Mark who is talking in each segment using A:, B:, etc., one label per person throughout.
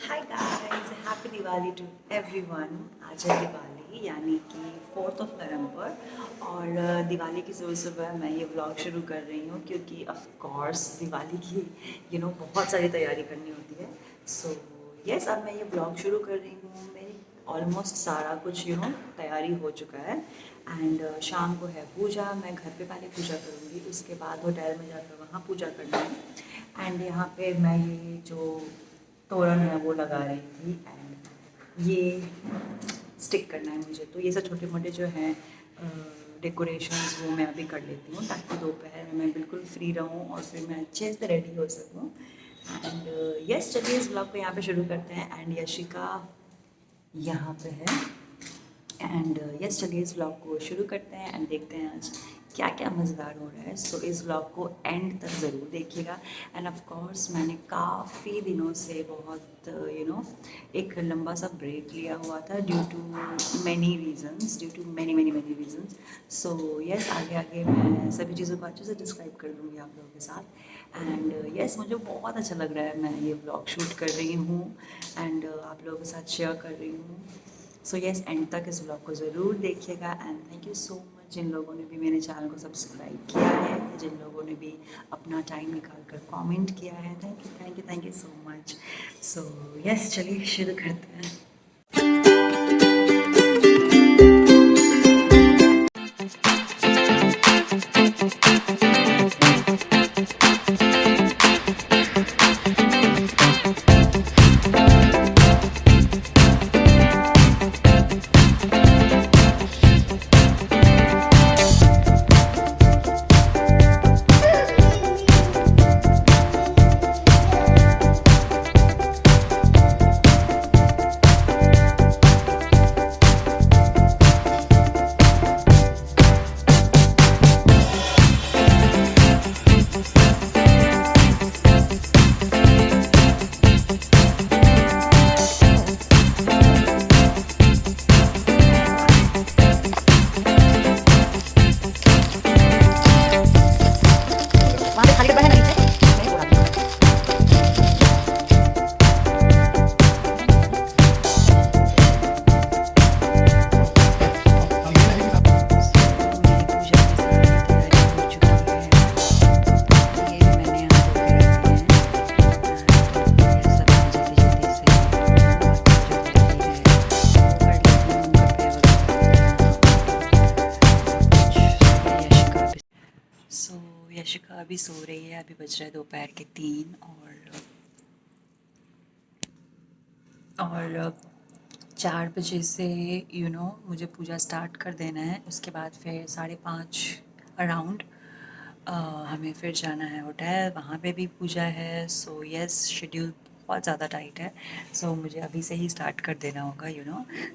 A: Hi guys, happy Diwali to everyone. आज है दिवाली यानी कि 4 नवंबर और दिवाली की सुबह सुबह मैं ये व्लॉग शुरू कर रही हूँ क्योंकि ऑफ कोर्स दिवाली की बहुत सारी तैयारी करनी होती है। सो यस, अब मैं ये व्लॉग शुरू कर रही हूँ। मेरी ऑलमोस्ट सारा कुछ तैयारी हो चुका है एंड शाम को है पूजा। मैं घर पे पहले पूजा करूँगी, उसके बाद होटल में जाकर वहाँ पूजा करना है। एंड यहाँ पे मैं ये जो तोरण है वो लगा रही थी एंड ये स्टिक करना है मुझे। तो ये सब छोटे मोटे जो हैं डेकोरेशंस वो मैं अभी कर लेती हूँ ताकि दोपहर में मैं बिल्कुल फ्री रहूँ और फिर मैं अच्छे से रेडी हो सकूँ। एंड यस, चलिए इस ब्लॉग को यहाँ पे शुरू करते हैं। एंड यशिका यहाँ पे है एंड यस, चलिए इस व्लॉग को शुरू करते हैं एंड देखते हैं आज क्या क्या मज़ेदार हो रहा है। सो इस व्लॉग को एंड तक ज़रूर देखिएगा। एंड ऑफ कोर्स मैंने काफ़ी दिनों से बहुत एक लंबा सा ब्रेक लिया हुआ था due to many many reasons. So yes, आगे आगे मैं सभी चीज़ों को अच्छे से डिस्क्राइब कर दूँगी आप लोगों के साथ। एंड यस, मुझे बहुत अच्छा लग रहा है, मैं ये व्लॉग शूट कर रही हूँ एंड आप लोगों के साथ शेयर कर रही हूँ। सो यस, एंड तक इस ब्लॉग को ज़रूर देखिएगा। And thank you so much जिन लोगों ने भी मेरे चैनल को सब्सक्राइब किया है, जिन लोगों ने भी अपना टाइम निकाल कर कॉमेंट किया है। Thank you so much. So yes, चलिए शुरू करते हैं। यशिका अभी सो रही है, अभी बज रहा है दोपहर के 3 और 4 बजे से मुझे पूजा स्टार्ट कर देना है। उसके बाद फिर 5:30 अराउंड हमें फिर जाना है होटल, वहाँ पे भी पूजा है। सो यस, शेड्यूल बहुत ज़्यादा टाइट है। सो मुझे अभी से ही स्टार्ट कर देना होगा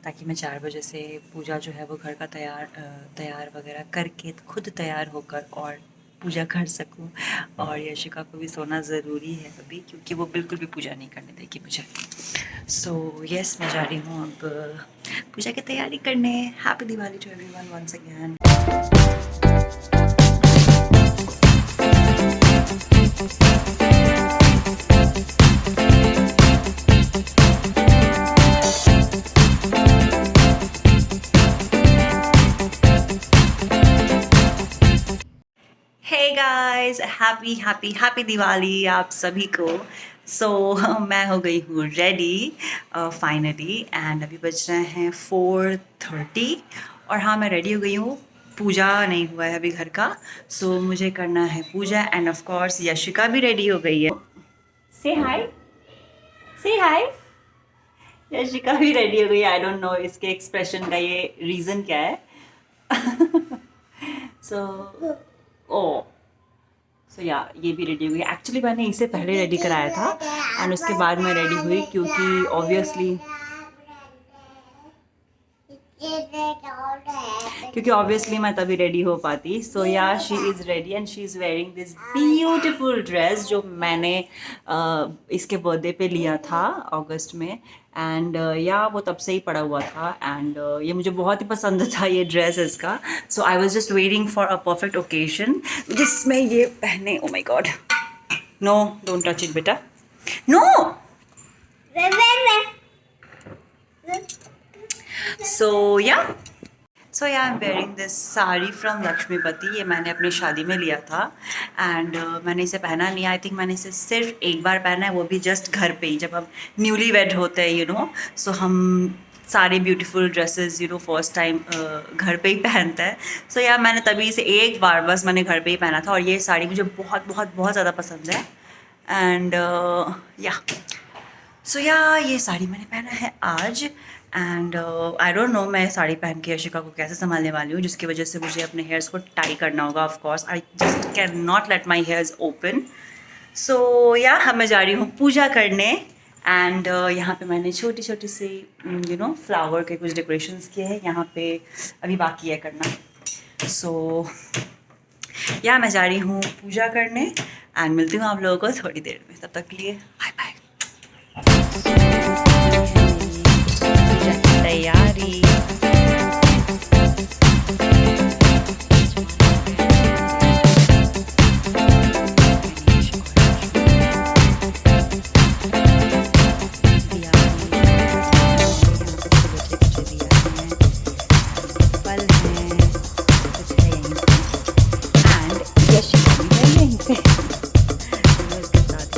A: ताकि मैं 4 बजे से पूजा जो है वो घर का तैयार वगैरह करके खुद तैयार होकर और पूजा कर सकूं। और यशिका को भी सोना ज़रूरी है अभी क्योंकि वो बिल्कुल भी पूजा नहीं करने देगी मुझे। सो यस, मैं जा रही हूँ अब पूजा की तैयारी करने। Happy Diwali to everyone once again. Hey guys, happy Diwali आप सभी को। सो मैं हो गई हूँ रेडी फाइनली एंड अभी बज रहे हैं 4:30 और हाँ, मैं रेडी हो गई हूँ। पूजा नहीं हुआ है अभी घर का, सो मुझे करना है पूजा। एंड ऑफ कोर्स यशिका भी रेडी हो गई है। से हाय। यशिका भी रेडी हो गई है। आई डोंट नो इसके एक्सप्रेशन का ये रीज़न क्या है। सो ये भी रेडी हो गई। एक्चुअली मैंने इसे पहले रेडी कराया था एंड उसके बाद मैं रेडी हुई क्योंकि ऑब्वियसली मैं तभी रेडी हो पाती। सो या she is ready and she is wearing this beautiful dress जो मैंने इसके बर्थडे पे लिया था अगस्त में। एंड वो तब से ही पड़ा हुआ था एंड ये मुझे बहुत ही पसंद था ये ड्रेस इसका। So I was just waiting for a perfect occasion जिसमें ये पहने। Oh my God, no, don't touch it बेटा, no. So yeah. So yeah I am wearing this sari from Lakshmipati. ये मैंने अपनी शादी में लिया था एंड मैंने इसे पहना नहीं. आई थिंक मैंने इसे सिर्फ एक बार पहना है, वो भी जस्ट घर पे ही, जब हम न्यूली वेड होते हैं सो हम सारे ब्यूटीफुल ड्रेसेस फर्स्ट टाइम घर पे ही पहनते हैं. सो या मैंने तभी इसे एक बार बस मैंने घर पे ही पहना था और ये साड़ी मुझे बहुत बहुत बहुत ज़्यादा पसंद है. एंड या सो या ये साड़ी मैंने पहना है आज. एंड आई डोंट नो मैं साड़ी पहन के यशिका को कैसे संभालने वाली हूँ, जिसकी वजह से मुझे अपने हेयर्स को टाई करना होगा. Of course I just can not let my hairs open. So yeah मैं जा रही हूँ पूजा करने. एंड यहाँ पे मैंने छोटी छोटी सी फ्लावर के कुछ डेकोरेशंस किए हैं. यहाँ पे अभी बाकी है करना. सो या मैं जा रही हूँ पूजा करने एंड मिलती हूँ आप लोगों को थोड़ी देर में. तब तक के लिए बाय बाय. तैयारी फल हैं, कुछ है यहीं पे एंड यशिका भी है यहीं पे. इसके साथ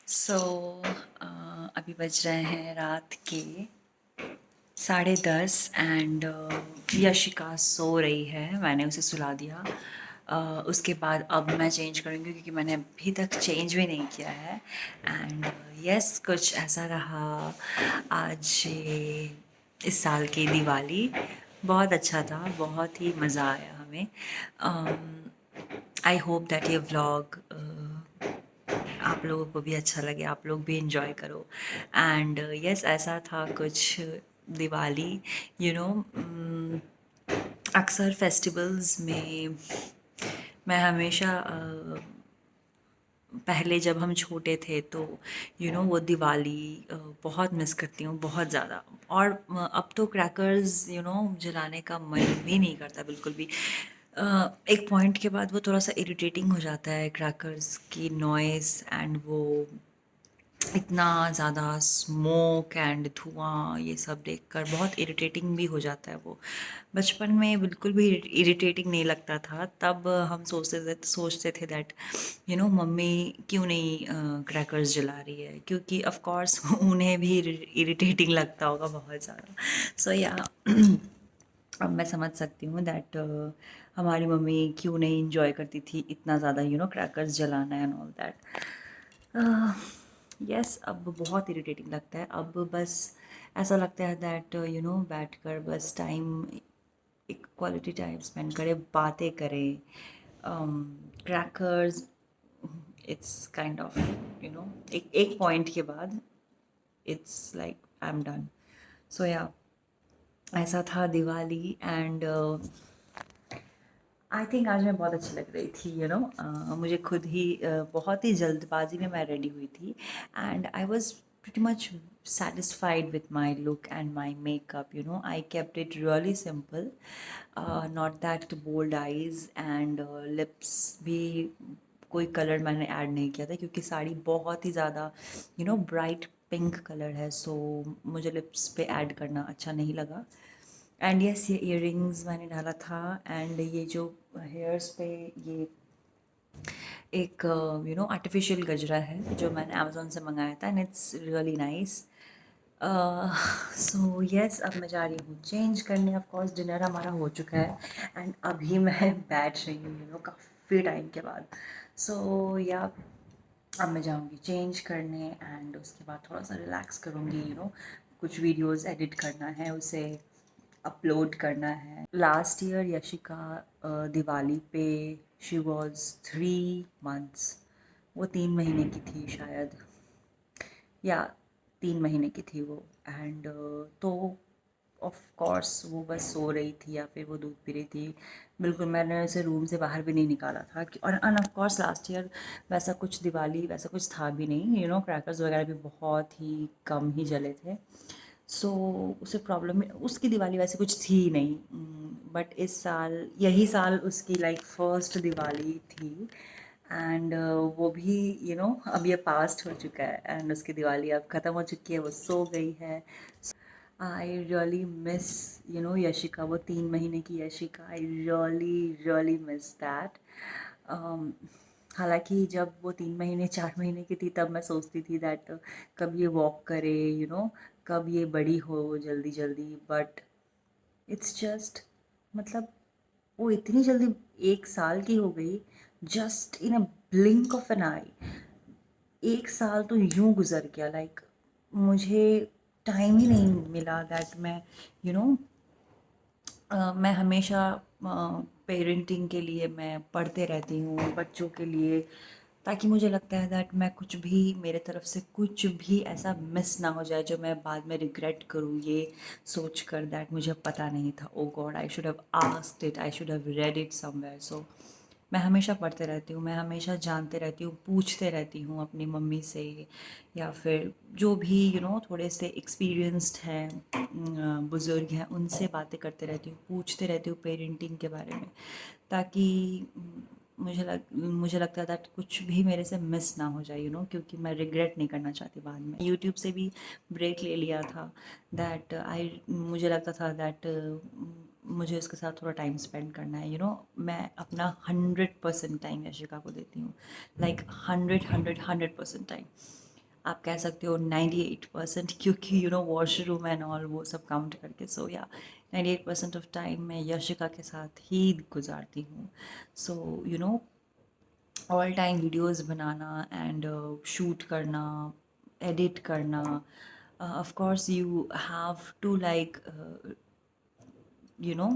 A: सो अभी बज रहे हैं रात के 10:30 एंड यशिका सो रही है, मैंने उसे सुला दिया। उसके बाद अब मैं चेंज करूँगी क्योंकि मैंने अभी तक चेंज भी नहीं किया है। एंड यस, कुछ ऐसा रहा आज इस साल की दिवाली। बहुत अच्छा था, बहुत ही मज़ा आया हमें। आई होप दैट ये व्लॉग आप लोगों को भी अच्छा लगे, आप लोग भी इंजॉय करो। एंड यस, ऐसा था कुछ दिवाली, यू नो, अक्सर फेस्टिवल्स में मैं हमेशा पहले जब हम छोटे थे तो वो दिवाली बहुत मिस करती हूँ, बहुत ज़्यादा। और अब तो क्रैकर्स जलाने का मन भी नहीं करता बिल्कुल भी। एक पॉइंट के बाद वो थोड़ा सा इरिटेटिंग हो जाता है, क्रैकर्स की नॉइज़ एंड वो इतना ज़्यादा स्मोक एंड धुआं, ये सब देखकर बहुत इरिटेटिंग भी हो जाता है वो। बचपन में बिल्कुल भी इरिटेटिंग नहीं लगता था। तब हम सोचते थे दैट मम्मी क्यों नहीं क्रैकर्स जला रही है, क्योंकि ऑफ कोर्स उन्हें भी इरिटेटिंग लगता होगा बहुत ज़्यादा। सो या अब मैं समझ सकती हूँ दैट हमारी मम्मी क्यों नहीं इंजॉय करती थी इतना ज़्यादा क्रैकर्स जलाना एंड ऑल दैट। यस, अब बहुत इरिटेटिंग लगता है। अब बस ऐसा लगता है दैट बैठ कर बस टाइम, एक क्वालिटी टाइम स्पेंड करें, बातें करें। क्रैकर्स, इट्स काइंड ऑफ एक एक पॉइंट के बाद it's like I am done. So yeah, ऐसा था दिवाली। एंड आई थिंक आज मैं बहुत अच्छी लग रही थी, मुझे खुद ही बहुत ही जल्दबाजी में मैं रेडी हुई थी। And I was pretty much satisfied with my look and my makeup. I kept it really simple, not that bold eyes and lips भी कोई कलर मैंने ऐड नहीं किया था, क्योंकि साड़ी बहुत ही ज़्यादा ब्राइट पिंक कलर है, सो मुझे लिप्स पे ऐड करना अच्छा नहीं लगा। एंड यस, ये इयररिंग्स मैंने डाला था, एंड ये जो हेयर्स पे ये एक आर्टिफिशियल गजरा है जो मैंने अमेज़ोन से मंगाया था, and it's really nice. So yes, अब मैं जा रही हूँ चेंज करने। ऑफ कोर्स डिनर हमारा हो चुका है, एंड अभी मैं बैठ रही हूँ काफ़ी टाइम के बाद। सो या अब मैं जाऊँगी चेंज करने, एंड उसके बाद थोड़ा सा रिलैक्स करूँगी। कुछ वीडियोस एडिट करना है, उसे अपलोड करना है। लास्ट ईयर यशिका दिवाली पे शी वॉज 3 months, वो 3 महीने की थी शायद, या 3 महीने की थी वो। एंड तो ऑफ कोर्स वो बस सो रही थी या फिर वो दूध पी रही थी। बिल्कुल मैंने उसे रूम से बाहर भी नहीं निकाला था और ऑफ कोर्स लास्ट ईयर वैसा कुछ दिवाली वैसा कुछ था भी नहीं, क्रैकर्स वगैरह भी बहुत ही कम ही जले थे। सो उसे प्रॉब्लम, उसकी दिवाली वैसे कुछ थी नहीं। बट इस साल, यही साल उसकी लाइक फर्स्ट दिवाली थी, एंड वो भी अब ये पास्ट हो चुका है, एंड उसकी दिवाली अब ख़त्म हो चुकी है, वो सो गई है। आई रियली मिस यशिका, वो 3 महीने की Yashika. I really really miss that. हालांकि जब वो 3 महीने 4 महीने की थी तब मैं सोचती थी दैट कब ये वॉक करे, कब ये बड़ी हो जल्दी जल्दी। बट इट्स जस्ट, मतलब वो इतनी जल्दी 1 साल की हो गई, just in a blink of an eye. 1 साल तो यूं गुजर गया, लाइक मुझे टाइम ही नहीं मिला दैट मैं यू नो मैं हमेशा पेरेंटिंग के लिए मैं पढ़ते रहती हूँ बच्चों के लिए, ताकि मुझे लगता है दैट मैं कुछ भी, मेरे तरफ से कुछ भी ऐसा मिस ना हो जाए जो मैं बाद में रिग्रेट करूँ, ये सोच कर दैट मुझे पता नहीं था। Oh God, I should have asked it, I should have read it somewhere. So मैं हमेशा पढ़ते रहती हूँ, मैं हमेशा जानते रहती हूँ, पूछते रहती हूँ अपनी मम्मी से, या फिर जो भी थोड़े से एक्सपीरियंस्ड हैं, बुज़ुर्ग हैं, उनसे बातें करते रहती हूँ, पूछते रहती हूँ पेरेंटिंग के बारे में, ताकि मुझे लगता था कुछ भी मेरे से मिस ना हो जाए, क्योंकि मैं रिग्रेट नहीं करना चाहती बाद में। यूट्यूब से भी ब्रेक ले लिया था दैट मुझे लगता था दैट मुझे इसके साथ थोड़ा टाइम स्पेंड करना है। मैं अपना 100% टाइम यशिका को देती हूँ, लाइक 100% टाइम। आप कह सकते हो 98%, क्योंकि वॉशरूम एंड ऑल वो सब काउंट करके। सो या 98% ऑफ टाइम मैं यशिका के साथ ही गुजारती हूँ। सो ऑल टाइम वीडियोस बनाना एंड शूट करना, एडिट करना, of course you have to like you know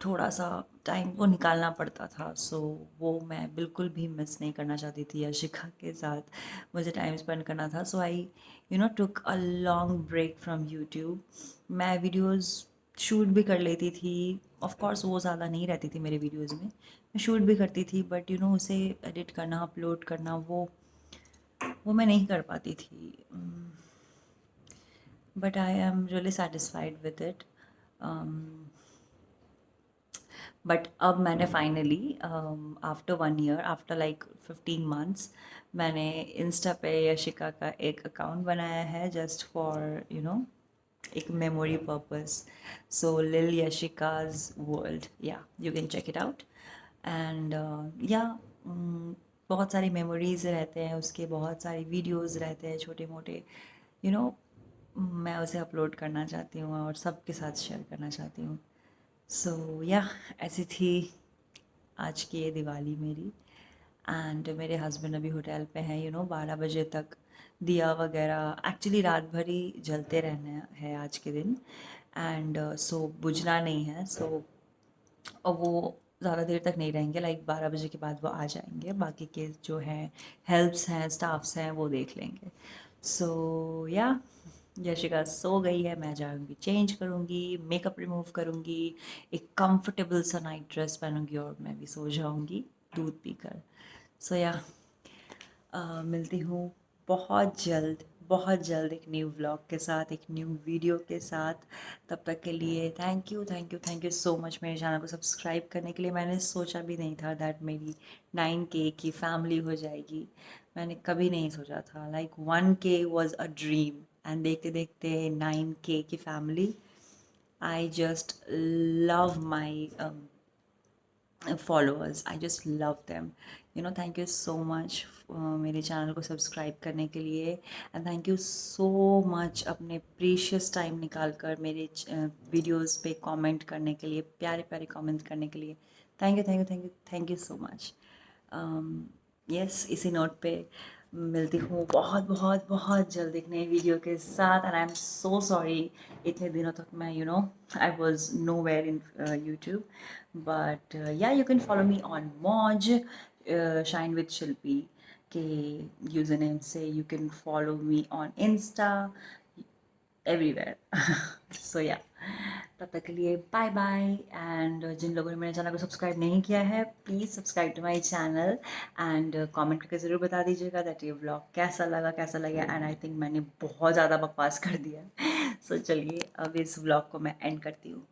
A: थोड़ा सा टाइम को निकालना पड़ता था। सो वो मैं बिल्कुल भी मिस नहीं करना चाहती थी यशिका के साथ, मुझे टाइम स्पेंड करना था। So I took a long break from YouTube. मैं वीडियोस शूट भी कर लेती थी, ऑफ कोर्स वो ज़्यादा नहीं रहती थी मेरे वीडियोस में, मैं शूट भी करती थी, बट उसे एडिट करना, अपलोड करना, वो मैं नहीं कर पाती थी। But I am really satisfied with it. But अब मैंने finally after 1 year, after like 15 months, मैंने इंस्टा पे यशिका का एक अकाउंट बनाया है, जस्ट फॉर एक memory purpose. So lil Yashika's world, yeah you can check it out. And yeah बहुत सारी मेमोरीज रहते हैं उसके, बहुत सारे वीडियोस रहते हैं छोटे मोटे, यू नो मैं उसे अपलोड करना चाहती हूँ और सबके साथ शेयर करना चाहती हूँ। सो या ऐसी थी आज की ये दिवाली मेरी। एंड मेरे हस्बैंड अभी होटल पे हैं, 12 बजे तक दिया वगैरह एक्चुअली रात भर ही जलते रहना है आज के दिन, एंड सो बुझना नहीं है। सो और वो ज़्यादा देर तक नहीं रहेंगे, लाइक 12 बजे के बाद वो आ जाएंगे, बाकी के जो हैं हेल्प्स हैं, स्टाफ्स हैं, वो देख लेंगे। सो या यशिका सो गई है, मैं जाऊंगी चेंज करूंगी, मेकअप रिमूव करूंगी, एक कंफर्टेबल सा नाइट ड्रेस पहनूंगी और मैं भी सो जाऊंगी दूध पीकर। सो या मिलती हूँ बहुत जल्द, बहुत जल्द एक न्यू व्लॉग के साथ, एक न्यू वीडियो के साथ। तब तक के लिए thank you, thank you, thank you so much मेरे चैनल को सब्सक्राइब करने के लिए। मैंने सोचा भी नहीं था दैट मेरी 9K की फैमिली हो जाएगी, मैंने कभी नहीं सोचा था। Like 1K was a dream and देखते देखते 9K की family. I just love my followers. I just love them. Thank you so much मेरे चैनल को सब्सक्राइब करने के लिए, and thank you so much अपने प्रीशियस टाइम निकाल कर मेरे वीडियोस पे कमेंट करने के लिए, प्यारे प्यारे कमेंट करने के लिए। Thank you thank you thank you thank you so much. Yes, इसी नोट पे मिलती हूँ बहुत बहुत बहुत जल्द एक नई वीडियो के साथ। And I am so sorry, इतने दिनों तक मैं I was nowhere in YouTube, but yeah you can follow me on Moj shine with Shilpi के यूज़र नेम से। You can follow me on Insta, everywhere. So yeah, तब तक के लिए बाय बाय। एंड जिन लोगों ने मेरे चैनल को सब्सक्राइब नहीं किया है, please subscribe to my channel and comment करके ज़रूर बता दीजिएगा दैट ये व्लॉग कैसा लगा। एंड आई थिंक मैंने बहुत ज़्यादा बकवास कर दिया। सो चलिए अब इस व्लॉग को मैं एंड करती हूँ।